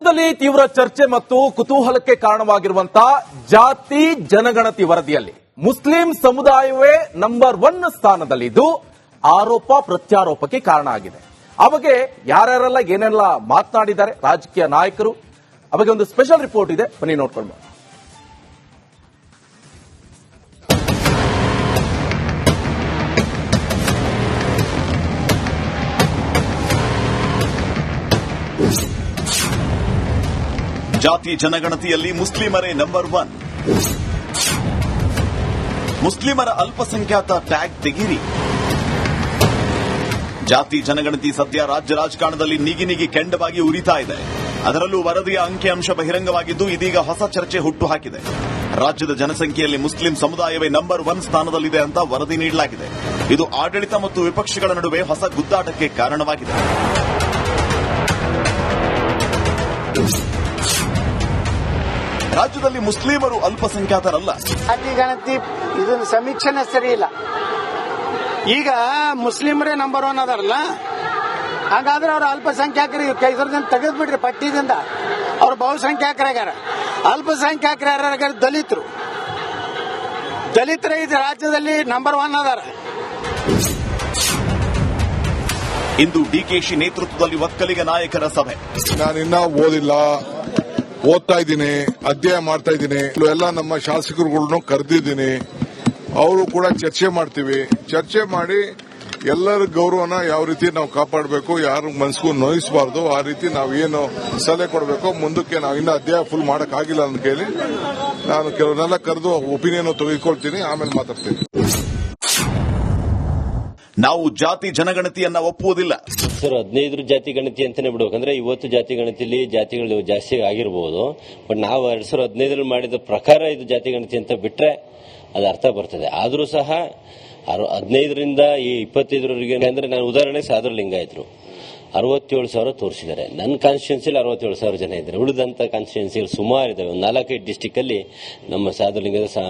ರಾಜ್ಯದಲ್ಲಿ ತೀವ್ರ ಚರ್ಚೆ ಮತ್ತು ಕುತೂಹಲಕ್ಕೆ ಕಾರಣವಾಗಿರುವಂತಹ ಜಾತಿ ಜನಗಣತಿ ವರದಿಯಲ್ಲಿ ಮುಸ್ಲಿಂ ಸಮುದಾಯವೇ ನಂಬರ್ 1 ಸ್ಥಾನದಲ್ಲಿದ್ದು ಆರೋಪ ಪ್ರತ್ಯಾರೋಪಕ್ಕೆ ಕಾರಣ ಆಗಿದೆ. ಆ ಬಗ್ಗೆ ಯಾರ್ಯಾರೆಲ್ಲ ಏನೆಲ್ಲ ಮಾತನಾಡಿದ್ದಾರೆ ರಾಜಕೀಯ ನಾಯಕರು, ಆ ಬಗ್ಗೆ ಒಂದು ಸ್ಪೆಷಲ್ ರಿಪೋರ್ಟ್ ಇದೆ, ಬನ್ನಿ ನೋಡ್ಕೊಂಡು. ಜಾತಿ ಜನಗಣತಿಯಲ್ಲಿ ಮುಸ್ಲಿಮರೇ ನಂಬರ್ 1. ಮುಸ್ಲಿಮರ ಅಲ್ಪಸಂಖ್ಯಾತ ಟ್ಯಾಗ್ ತೆಗೀರಿ. ಜಾತಿ ಜನಗಣತಿ ಸದ್ಯ ರಾಜ್ಯ ರಾಜಕಾರಣದಲ್ಲಿ ನಿಗಿ ಕೆಂಡವಾಗಿ ಉರಿತಾ ಇದೆ. ಅದರಲ್ಲೂ ವರದಿಯ ಅಂಕಿಅಂಶ ಬಹಿರಂಗವಾಗಿದ್ದು ಇದೀಗ ಹೊಸ ಚರ್ಚೆ ಹುಟ್ಟುಹಾಕಿದೆ. ರಾಜ್ಯದ ಜನಸಂಖ್ಯೆಯಲ್ಲಿ ಮುಸ್ಲಿಂ ಸಮುದಾಯವೇ ನಂಬರ್ 1 ಸ್ಥಾನದಲ್ಲಿದೆ ಅಂತ ವರದಿ ನೀಡಲಾಗಿದೆ. ಇದು ಆಡಳಿತ ಮತ್ತು ವಿಪಕ್ಷಗಳ ನಡುವೆ ಹೊಸ ಗುದ್ದಾಟಕ್ಕೆ ಕಾರಣವಾಗಿದೆ. ರಾಜ್ಯದಲ್ಲಿ ಮುಸ್ಲಿಮರು ಅಲ್ಪಸಂಖ್ಯಾತರಲ್ಲ. ಜಾತಿ ಗಣತಿ ಇದನ್ನ ಸಮೀಕ್ಷೆನೇ ಸರಿ ಇಲ್ಲ. ಈಗ ಮುಸ್ಲಿಮರೇ ನಂಬರ್ 1 ಅದಾರಲ್ಲ, ಹಾಗಾದ್ರೆ ಅವ್ರ ಅಲ್ಪಸಂಖ್ಯಾತರಿಗೆ ಇದರಿಂದ ತೆಗೆದ್ಬಿಟ್ರಿ ಪಟ್ಟಿದಿಂದ. ಅವ್ರು ಬಹುಸಂಖ್ಯಾತರಾಗ್ಯಾರ. ಅಲ್ಪಸಂಖ್ಯಾತರ ಯಾರ್ಯಾರ? ದಲಿತರೇ ಇದು ರಾಜ್ಯದಲ್ಲಿ ನಂಬರ್ 1 ಅದಾರ. ಇಂದು ಡಿಕೆಶಿ ನೇತೃತ್ವದಲ್ಲಿ ಒಕ್ಕಲಿಗ ನಾಯಕರ ಸಭೆ. ನಾನಿನ್ನ ಓದ್ತಾ ಇದ್ದೀನಿ, ಅಧ್ಯಯನ ಮಾಡ್ತಾ ಇದ್ದೀನಿ. ಎಲ್ಲ ನಮ್ಮ ಶಾಸಕರುಗಳನ್ನು ಕರೆದಿದ್ದೀನಿ. ಅವರು ಕೂಡ ಚರ್ಚೆ ಮಾಡ್ತೀವಿ. ಚರ್ಚೆ ಮಾಡಿ ಎಲ್ಲರ ಗೌರವನ ಯಾವ ರೀತಿ ನಾವು ಕಾಪಾಡಬೇಕು, ಯಾರು ಮನಸ್ಸಿಗೂ ನೋಯಿಸಬಾರ್ದು, ಆ ರೀತಿ ನಾವು ಏನು ಸಲಹೆ ಕೊಡಬೇಕು. ಮುಂದಕ್ಕೆ ನಾವು ಇನ್ನ ಅಧ್ಯಯನ ಫುಲ್ ಮಾಡಕ್ಕಾಗಿಲ್ಲ ಅಂತ ಕೇಳಿ ನಾನು ಕೆಲವನ್ನೆಲ್ಲ ಕರೆದು ಒಪಿನಿಯನ್ ತೆಗೆದುಕೊಳ್ತೀನಿ, ಆಮೇಲೆ ಮಾತಾಡ್ತೀನಿ. ನಾವು ಜಾತಿ ಜನಗಣತಿಯನ್ನ ಒಪ್ಪುವುದಿಲ್ಲ. ಸರ್, 15 ಜಾತಿ ಗಣತಿ ಅಂತಾನೆ ಬಿಡ್ಬೇಕಂದ್ರೆ ಇವತ್ತು ಜಾತಿ ಗಣತಿಯಲ್ಲಿ ಜಾತಿಗಳು ಜಾಸ್ತಿ ಆಗಿರಬಹುದು. ಬಟ್ ನಾವು 2015 ಮಾಡಿದ ಪ್ರಕಾರ ಇದು ಜಾತಿ ಗಣತಿ ಅಂತ ಬಿಟ್ರೆ ಅದು ಅರ್ಥ ಬರ್ತದೆ. ಆದ್ರೂ ಸಹ 15ರಿಂದ ಈ 25ರವರೆಗೆ ಅಂದ್ರೆ ನಾನು ಉದಾಹರಣೆ ಸಾಧು ಲಿಂಗಾಯತರು 67,000 ತೋರಿಸಿದ್ದಾರೆ. ನನ್ನ ಕಾನ್ಸ್ಟಿಟ್ಯೂನ್ಸಿಯಲ್ಲಿ 67,000 ಜನ ಇದ್ದಾರೆ. ಉಳಿದಂತ ಕಾನ್ಸ್ಟಿಟ್ಯೂನ್ಸಿಗಳು ಸುಮಾರು ಇದಾವೆ. 4-5 ಡಿಸ್ಟಿಕ್ ಅಲ್ಲಿ ನಮ್ಮ ಸಾಧುಲಿಂಗದ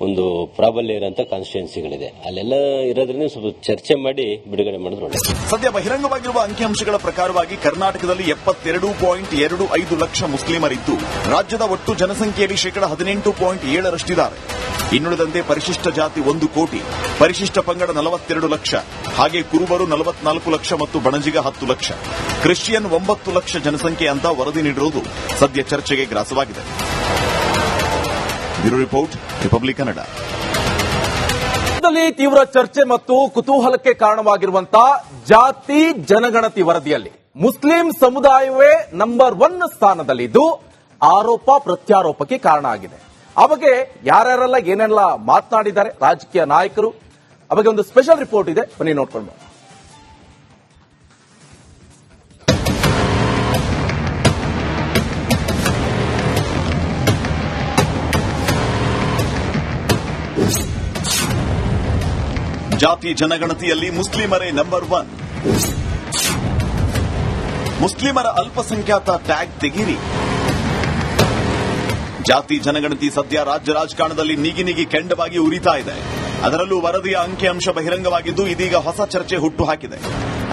ಒಂದು ಪ್ರಾಬಲ್ಯ ಇರುವಂತ ಕಾನ್ಸ್ಟಿಟ್ಯೂನ್ಸಿಗಳಿದೆ. ಅಲ್ಲೆಲ್ಲ ಇರೋದ್ರಿಂದ ಸ್ವಲ್ಪ ಚರ್ಚೆ ಮಾಡಿ ಬಿಡುಗಡೆ ಮಾಡಿದ್ರು. ಸದ್ಯ ಬಹಿರಂಗವಾಗಿರುವ ಅಂಕಿಅಂಶಗಳ ಪ್ರಕಾರವಾಗಿ ಕರ್ನಾಟಕದಲ್ಲಿ 72.25 ಲಕ್ಷ ಮುಸ್ಲಿಮರಿದ್ದು ರಾಜ್ಯದ ಒಟ್ಟು ಜನಸಂಖ್ಯೆಯಲ್ಲಿ 18.7% ಇನ್ನುಳಿದಂತೆ ಪರಿಶಿಷ್ಟ ಜಾತಿ 1 ಕೋಟಿ, ಪರಿಶಿಷ್ಟ ಪಂಗಡ 42 ಲಕ್ಷ, ಹಾಗೆ ಕುರುಬರು 44 ಲಕ್ಷ ಮತ್ತು ಬಣಜಿಗ 10 ಲಕ್ಷ, ಕ್ರಿಶ್ಚಿಯನ್ 9 ಲಕ್ಷ ಜನಸಂಖ್ಯೆ ಅಂತ ವರದಿ ನೀಡಿರುವುದು ಸದ್ಯ ಚರ್ಚೆಗೆ ಗ್ರಾಸವಾಗಿದೆ. Bureau report, Republic Kannada. ರಾಜ್ಯದಲ್ಲಿ ತೀವ್ರ ಚರ್ಚೆ ಮತ್ತು ಕುತೂಹಲಕ್ಕೆ ಕಾರಣವಾಗಿರುವಂತಹ ಜಾತಿ ಜನಗಣತಿ ವರದಿಯಲ್ಲಿ ಮುಸ್ಲಿಂ ಸಮುದಾಯವೇ ನಂಬರ್ 1 ಸ್ಥಾನದಲ್ಲಿದ್ದು ಆರೋಪ ಪ್ರತ್ಯಾರೋಪಕ್ಕೆ ಕಾರಣ ಆಗಿದೆ. ಆ ಬಗ್ಗೆ ಯಾರ್ಯಾರೆಲ್ಲ ಏನೆಲ್ಲ ಮಾತನಾಡಿದ್ದಾರೆ ರಾಜಕೀಯ ನಾಯಕರು, ಆ ಬಗ್ಗೆ ಒಂದು ಸ್ಪೆಷಲ್ ರಿಪೋರ್ಟ್ ಇದೆ, ಬನ್ನಿ ನೋಡ್ಕೊಂಡು. ಜಾತಿ ಜನಗಣತಿಯಲ್ಲಿ ಮುಸ್ಲಿಮರೇ ನಂಬರ್ 1. ಮುಸ್ಲಿಮರ ಅಲ್ಪಸಂಖ್ಯಾತ ಟ್ಯಾಗ್ ತೆಗೀರಿ. ಜಾತಿ ಜನಗಣತಿ ಸದ್ಯ ರಾಜ್ಯ ರಾಜಕಾರಣದಲ್ಲಿ ನಿಗಿ ಕೆಂಡವಾಗಿ ಉರಿತಾ ಇದೆ. ಅದರಲ್ಲೂ ವರದಿಯ ಅಂಕಿಅಂಶ ಬಹಿರಂಗವಾಗಿದ್ದು ಇದೀಗ ಹೊಸ ಚರ್ಚೆ ಹುಟ್ಟುಹಾಕಿದೆ.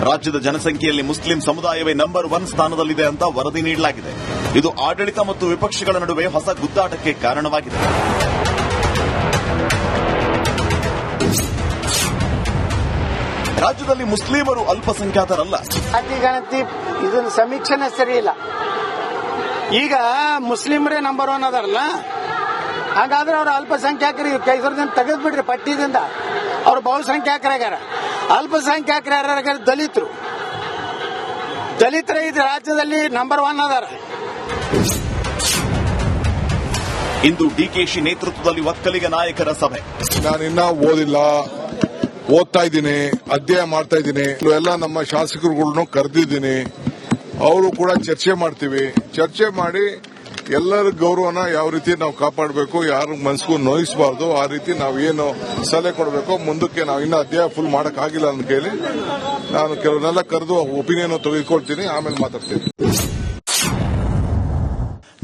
ರಾಜ್ಯದ ಜನಸಂಖ್ಯೆಯಲ್ಲಿ ಮುಸ್ಲಿಂ ಸಮುದಾಯವೇ ನಂಬರ್ 1 ಸ್ಥಾನದಲ್ಲಿದೆ ಅಂತ ವರದಿ ನೀಡಲಾಗಿದೆ. ಇದು ಆಡಳಿತ ಮತ್ತು ವಿಪಕ್ಷಗಳ ನಡುವೆ ಹೊಸ ಗುದ್ದಾಟಕ್ಕೆ ಕಾರಣವಾಗಿದೆ. ರಾಜ್ಯದಲ್ಲಿ ಮುಸ್ಲಿಮರು ಅಲ್ಪಸಂಖ್ಯಾತರಲ್ಲ. ಜಾತಿ ಗಣತಿ ಇದನ್ನ ಸಮೀಕ್ಷೆನೇ ಸರಿ ಇಲ್ಲ. ಈಗ ಮುಸ್ಲಿಮರೇ ನಂಬರ್ 1 ಅದಾರಲ್ಲ, ಹಾಗಾದ್ರೆ ಅವ್ರ ಅಲ್ಪಸಂಖ್ಯಾತರಿಗೆ ಇದರಿಂದ ತೆಗೆದ್ಬಿಟ್ರಿ ಪಟ್ಟಿದಿಂದ. ಅವ್ರು ಬಹುಸಂಖ್ಯಾತರಾಗ್ಯಾರ. ಅಲ್ಪಸಂಖ್ಯಾತರ ಯಾರ್ಯಾರ? ದಲಿತರೇ ಇದು ರಾಜ್ಯದಲ್ಲಿ ನಂಬರ್ 1 ಅದಾರ. ಇಂದು ಡಿಕೆಶಿ ನೇತೃತ್ವದಲ್ಲಿ ಒಕ್ಕಲಿಗ ನಾಯಕರ ಸಭೆ. ನಾನಿನ್ನ ಓದ್ತಾ ಇದ್ದೀನಿ, ಅಧ್ಯಯನ ಮಾಡ್ತಾ ಇದ್ದೀನಿ. ಎಲ್ಲ ನಮ್ಮ ಶಾಸಕರುಗಳನ್ನು ಕರೆದಿದ್ದೀನಿ. ಅವರು ಕೂಡ ಚರ್ಚೆ ಮಾಡ್ತೀವಿ. ಚರ್ಚೆ ಮಾಡಿ ಎಲ್ಲರ ಗೌರವನ ಯಾವ ರೀತಿ ನಾವು ಕಾಪಾಡಬೇಕು, ಯಾರು ಮನಸ್ಸಿಗೂ ನೋಯಿಸಬಾರ್ದು, ಆ ರೀತಿ ನಾವು ಏನು ಸಲಹೆ ಕೊಡಬೇಕು. ಮುಂದಕ್ಕೆ ನಾವು ಇನ್ನ ಅಧ್ಯಯನ ಫುಲ್ ಮಾಡಕ್ಕಾಗಿಲ್ಲ ಅಂತ ಕೇಳಿ ನಾನು ಕೆಲವನ್ನೆಲ್ಲ ಕರೆದು ಒಪಿನಿಯನ್ ತೆಗೆದುಕೊಳ್ತೀನಿ, ಆಮೇಲೆ ಮಾತಾಡ್ತೀನಿ.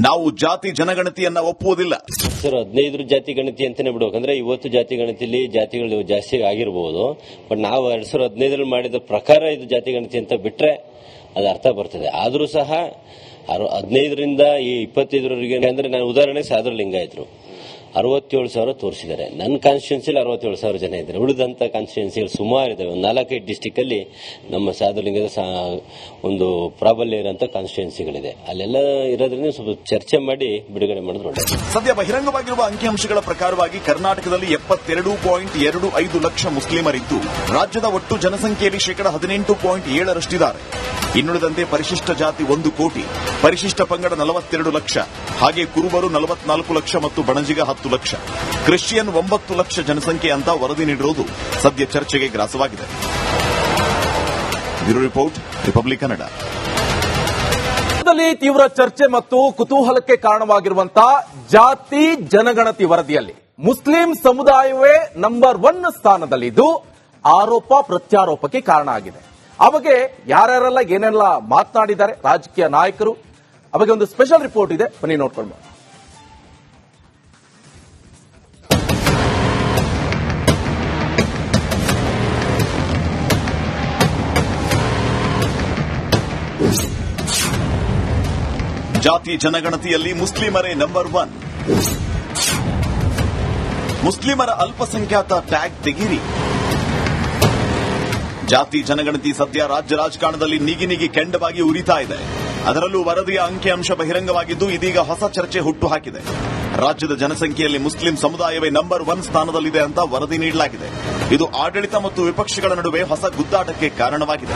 ನಾವು ಜಾತಿ ಜನಗಣತಿಯನ್ನ ಒಪ್ಪುವುದಿಲ್ಲ. ಸರ್, 15 ಜಾತಿ ಗಣತಿ ಅಂತಾನೆ ಬಿಡ್ಬೇಕಂದ್ರೆ ಇವತ್ತು ಜಾತಿ ಗಣತಿಯಲ್ಲಿ ಜಾತಿಗಳು ಜಾಸ್ತಿ ಆಗಿರಬಹುದು. ಬಟ್ ನಾವು 2015 ಮಾಡಿದ ಪ್ರಕಾರ ಇದು ಜಾತಿ ಗಣತಿ ಅಂತ ಬಿಟ್ರೆ ಅದು ಅರ್ಥ ಬರ್ತದೆ. ಆದ್ರೂ ಸಹ 15ರಿಂದ ಈ 25ರವರೆಗೆ ಅಂದ್ರೆ ನಾನು ಉದಾಹರಣೆ ಸಾಧು ಲಿಂಗಾಯತರು 67,000 ತೋರಿಸಿದ್ದಾರೆ. ನನ್ನ ಕಾನ್ಸ್ಟಿಟ್ಯೂನ್ಸಿಲಿ 67,000 ಜನ ಇದ್ದಾರೆ. ಉಳಿದಂತ ಕಾನ್ಸ್ಟಿಟ್ಯೂನ್ಸಿಗಳು ಸುಮಾರು ಇದಾವೆ. 4-5 ಡಿಸ್ಟಿಕ್ ಅಲ್ಲಿ ನಮ್ಮ ಸಾಧುಲಿಂಗದ ಒಂದು ಪ್ರಾಬಲ್ಯ ಇರುವಂತ ಕಾನ್ಸ್ಟಿಟ್ಯೂನ್ಸಿಗಳಿದೆ. ಅಲ್ಲೆಲ್ಲ ಇರೋದ್ರಿಂದ ಸ್ವಲ್ಪ ಚರ್ಚೆ ಮಾಡಿ ಬಿಡುಗಡೆ ಮಾಡಿದ್ರು ಒಳ್ಳೆ. ಸದ್ಯ ಬಹಿರಂಗವಾಗಿರುವ ಅಂಕಿಅಂಶಗಳ ಪ್ರಕಾರವಾಗಿ ಕರ್ನಾಟಕದಲ್ಲಿ 72.25 ಲಕ್ಷ ಮುಸ್ಲಿಮರಿದ್ದು ರಾಜ್ಯದ ಒಟ್ಟು ಜನಸಂಖ್ಯೆಯಲ್ಲಿ 18.7% ಇನ್ನುಳಿದಂತೆ ಪರಿಶಿಷ್ಟ ಜಾತಿ 1 ಕೋಟಿ, ಪರಿಶಿಷ್ಟ ಪಂಗಡ 42 ಲಕ್ಷ, ಹಾಗೆ ಕುರುಬರು 44 ಲಕ್ಷ ಮತ್ತು ಬಣಜಿಗ 10 ಲಕ್ಷ, ಕ್ರಿಶ್ಚಿಯನ್ 9 ಲಕ್ಷ ಜನಸಂಖ್ಯೆ ಅಂತ ವರದಿ ನೀಡಿರುವುದು ಸದ್ಯ ಚರ್ಚೆಗೆ ಗ್ರಾಸವಾಗಿದೆ. Bureau report, Republic Kannada. ತೀವ್ರ ಚರ್ಚೆ ಮತ್ತು ಕುತೂಹಲಕ್ಕೆ ಕಾರಣವಾಗಿರುವಂತಹ ಜಾತಿ ಜನಗಣತಿ ವರದಿಯಲ್ಲಿ ಮುಸ್ಲಿಂ ಸಮುದಾಯವೇ ನಂಬರ್ 1 ಸ್ಥಾನದಲ್ಲಿದ್ದು ಆರೋಪ ಪ್ರತ್ಯಾರೋಪಕ್ಕೆ ಕಾರಣ ಆಗಿದೆ. ಆ ಬಗ್ಗೆ ಯಾರ್ಯಾರೆಲ್ಲ ಏನೆಲ್ಲ ಮಾತನಾಡಿದ್ದಾರೆ ರಾಜಕೀಯ ನಾಯಕರು, ಆ ಬಗ್ಗೆ ಒಂದು ಸ್ಪೆಷಲ್ ರಿಪೋರ್ಟ್ ಇದೆ, ಬನ್ನಿ ನೋಡ್ಕೊಂಡು. ಜಾತಿ ಜನಗಣತಿಯಲ್ಲಿ ಮುಸ್ಲಿಮರೇ ನಂಬರ್ 1. ಮುಸ್ಲಿಮರ ಅಲ್ಪಸಂಖ್ಯಾತ ಟ್ಯಾಗ್ ತೆಗೀರಿ. ಜಾತಿ ಜನಗಣತಿ ಸದ್ಯ ರಾಜ್ಯ ರಾಜಕಾರಣದಲ್ಲಿ ನಿಗಿ ಕೆಂಡವಾಗಿ ಉರಿತಾ ಇದೆ. ಅದರಲ್ಲೂ ವರದಿಯ ಅಂಕಿಅಂಶ ಬಹಿರಂಗವಾಗಿದ್ದು ಇದೀಗ ಹೊಸ ಚರ್ಚೆ ಹುಟ್ಟುಹಾಕಿದೆ. ರಾಜ್ಯದ ಜನಸಂಖ್ಯೆಯಲ್ಲಿ ಮುಸ್ಲಿಂ ಸಮುದಾಯವೇ ನಂಬರ್ 1 ಸ್ಥಾನದಲ್ಲಿದೆ ಅಂತ ವರದಿ ನೀಡಲಾಗಿದೆ. ಇದು ಆಡಳಿತ ಮತ್ತು ವಿಪಕ್ಷಗಳ ನಡುವೆ ಹೊಸ ಗುದ್ದಾಟಕ್ಕೆ ಕಾರಣವಾಗಿದೆ.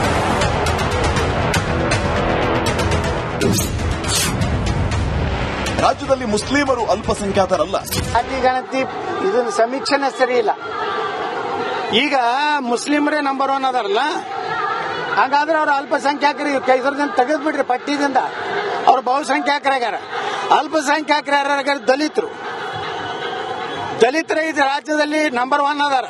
ರಾಜ್ಯದಲ್ಲಿ ಮುಸ್ಲಿಮರು ಅಲ್ಪಸಂಖ್ಯಾತರಲ್ಲ. ಜಾತಿ ಗಣತಿ ಇದನ್ನ ಸಮೀಕ್ಷೆನೇ ಸರಿ ಇಲ್ಲ. ಈಗ ಮುಸ್ಲಿಮರೇ ನಂಬರ್ 1 ಅದಾರಲ್ಲ, ಹಾಗಾದ್ರೆ ಅವ್ರ ಅಲ್ಪಸಂಖ್ಯಾತರು ಕೈಸರದಿಂದ ತೆಗೆದ್ಬಿಟ್ರಿ ಪಟ್ಟಿದಿಂದ. ಅವ್ರು ಬಹುಸಂಖ್ಯಾತರಾಗ್ಯಾರ. ಅಲ್ಪಸಂಖ್ಯಾತರು ಯಾರ್ಯಾರ? ದಲಿತರೇ ಇದು ರಾಜ್ಯದಲ್ಲಿ ನಂಬರ್ 1 ಅದಾರ.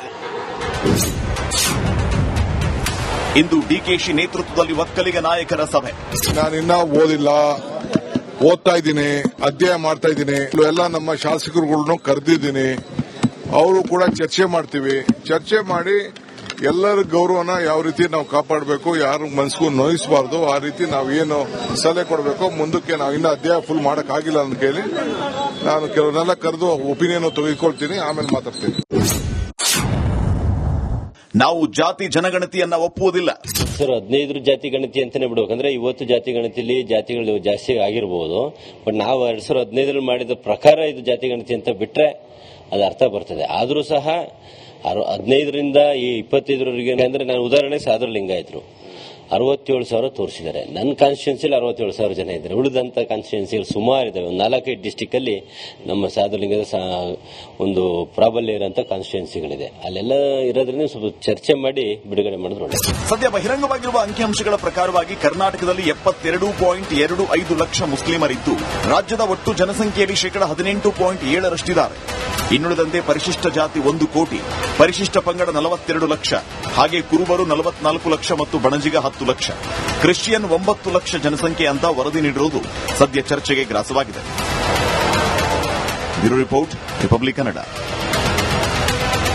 ಇಂದು ಡಿಕೆಶಿ ನೇತೃತ್ವದಲ್ಲಿ ಒಕ್ಕಲಿಗ ನಾಯಕರ ಸಭೆ. ನಾನಿನ್ನ ಓದಿಲ್ಲ, ಓದ್ತಾ ಇದ್ದೀನಿ, ಅಧ್ಯಯನ ಮಾಡ್ತಾ ಇದ್ದೀನಿ. ಎಲ್ಲ ನಮ್ಮ ಶಾಸಕರುಗಳನ್ನು ಕರೆದಿದ್ದೀನಿ. ಅವರು ಕೂಡ ಚರ್ಚೆ ಮಾಡ್ತೀವಿ. ಚರ್ಚೆ ಮಾಡಿ ಎಲ್ಲರ ಗೌರವನ ಯಾವ ರೀತಿ ನಾವು ಕಾಪಾಡಬೇಕು, ಯಾರು ಮನಸ್ಸಿಗೂ ನೋಯಿಸಬಾರ್ದು, ಆ ರೀತಿ ನಾವು ಏನು ಸಲಹೆ ಕೊಡಬೇಕು. ಮುಂದಕ್ಕೆ ನಾವು ಇನ್ನ ಅಧ್ಯಯನ ಫುಲ್ ಮಾಡಕ್ಕಾಗಿಲ್ಲ ಅಂತ ಕೇಳಿ ನಾನು ಕೆಲವನ್ನೆಲ್ಲ ಕರೆದು ಒಪಿನಿಯನ್ ತೆಗೆದುಕೊಳ್ತೀನಿ, ಆಮೇಲೆ ಮಾತಾಡ್ತೀನಿ. ನಾವು ಜಾತಿ ಜನಗಣತಿಯನ್ನ ಒಪ್ಪುವುದಿಲ್ಲ. ಸರ್ 15 ಜಾತಿ ಗಣತಿ ಅಂತಾನೆ ಬಿಡ್ಬೇಕಂದ್ರೆ ಇವತ್ತು ಜಾತಿ ಗಣತಿಯಲ್ಲಿ ಜಾತಿಗಳು ಜಾಸ್ತಿ ಆಗಿರಬಹುದು. ಬಟ್ ನಾವು 2015 ಮಾಡಿದ ಪ್ರಕಾರ ಇದು ಜಾತಿ ಗಣತಿ ಅಂತ ಬಿಟ್ರೆ ಅದು ಅರ್ಥ ಬರ್ತದೆ. ಆದ್ರೂ ಸಹ 15ರಿಂದ ಈ 25ರವರೆಗೆ ಅಂದ್ರೆ ನಾನು ಉದಾಹರಣೆ ಸಾಧು ಲಿಂಗಾಯತರು 67,000 ತೋರಿಸಿದ್ದಾರೆ. ನನ್ನ ಕಾನ್ಸ್ಟಿಟ್ಯೂನ್ಸಿಲಿ 67,000 ಜನ ಇದ್ದಾರೆ. ಉಳಿದಂತ ಕಾನ್ಸ್ಟಿಟ್ಯೂನ್ಸಿಗಳು ಸುಮಾರು ಇದಾವೆ. 4-5 ಡಿಸ್ಟಿಕ್ ಅಲ್ಲಿ ನಮ್ಮ ಸಾಧುಲಿಂಗದ ಒಂದು ಪ್ರಾಬಲ್ಯ ಇರುವಂತ ಕಾನ್ಸ್ಟಿಟ್ಯೂನ್ಸಿಗಳಿದೆ. ಅಲ್ಲೆಲ್ಲ ಇರೋದ್ರಿಂದ ಸ್ವಲ್ಪ ಚರ್ಚೆ ಮಾಡಿ ಬಿಡುಗಡೆ ಮಾಡಿದ್ರು ಒಳ್ಳೆ. ಸದ್ಯ ಬಹಿರಂಗವಾಗಿರುವ ಅಂಕಿಅಂಶಗಳ ಪ್ರಕಾರವಾಗಿ ಕರ್ನಾಟಕದಲ್ಲಿ 72.25 ಲಕ್ಷ ಮುಸ್ಲಿಮರಿದ್ದು ರಾಜ್ಯದ ಒಟ್ಟು ಜನಸಂಖ್ಯೆಯಲ್ಲಿ 18.7% ಇನ್ನುಳಿದಂತೆ ಪರಿಶಿಷ್ಟ ಜಾತಿ 1 ಕೋಟಿ, ಪರಿಶಿಷ್ಟ ಪಂಗಡ 42 ಲಕ್ಷ, ಹಾಗೆ ಕುರುಬರು 44 ಲಕ್ಷ ಮತ್ತು ಬಣಜಿಗ 10 ಲಕ್ಷ, ಕ್ರಿಶ್ಚಿಯನ್ 9 ಲಕ್ಷ ಜನಸಂಖ್ಯೆ ಅಂತ ವರದಿ ನೀಡಿರುವುದು ಸದ್ಯ ಚರ್ಚೆಗೆ ಗ್ರಾಸವಾಗಿದೆ. Bureau report, Republic Kannada.